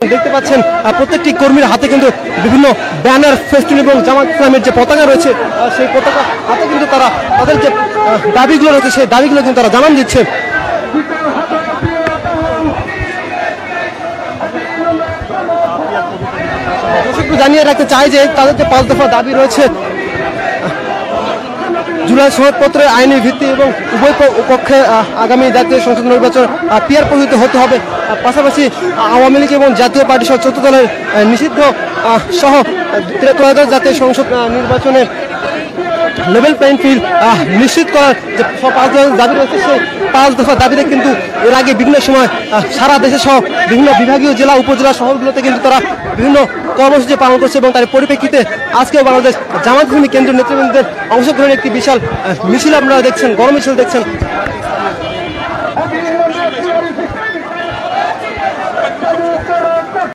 দেখতে পাচ্ছেন প্রত্যেকটি কর্মীর হাতে কিন্তু বিভিন্ন ব্যানার ফেস্টুন এবং জামাত ইসলামের যে পতাকা রয়েছে সেই পতাকা হাতে কিন্তু তারা তাদের যে দাবিগুলো রয়েছে সেই দাবিগুলো কিন্তু তারা জানান দিচ্ছে। জানিয়ে রাখতে চাই যে তাদের যে 5 দফা দাবি রয়েছে, জুলাই সনদপত্রের আইনি ভিত্তি এবং উভয় পক্ষে আগামী জাতীয় সংসদ নির্বাচন পিয়ার পরিণত হতে হবে। পাশাপাশি আওয়ামী লীগ এবং জাতীয় পার্টি সহ 14 দলের নিষিদ্ধ সহ ত্রয়োদশ জাতীয় সংসদ নির্বাচনে লেভেল প্লেইং ফিল্ড নিশ্চিত করার যে 5 দফা দাবি রয়েছে সেই 5 দফা দাবিতে কিন্তু এর আগে বিভিন্ন সময় সারা দেশে সহ বিভিন্ন বিভাগীয় জেলা উপজেলা শহরগুলোতে কিন্তু তারা বিভিন্ন কর্মসূচি পালন করছে এবং তার পরিপ্রেক্ষিতে আজকেও বাংলাদেশ জামাত ইসলামী কেন্দ্রীয় নেতৃবৃন্দের অংশগ্রহণের একটি বিশাল মিছিল আপনারা দেখছেন, গণ মিছিল দেখছেন।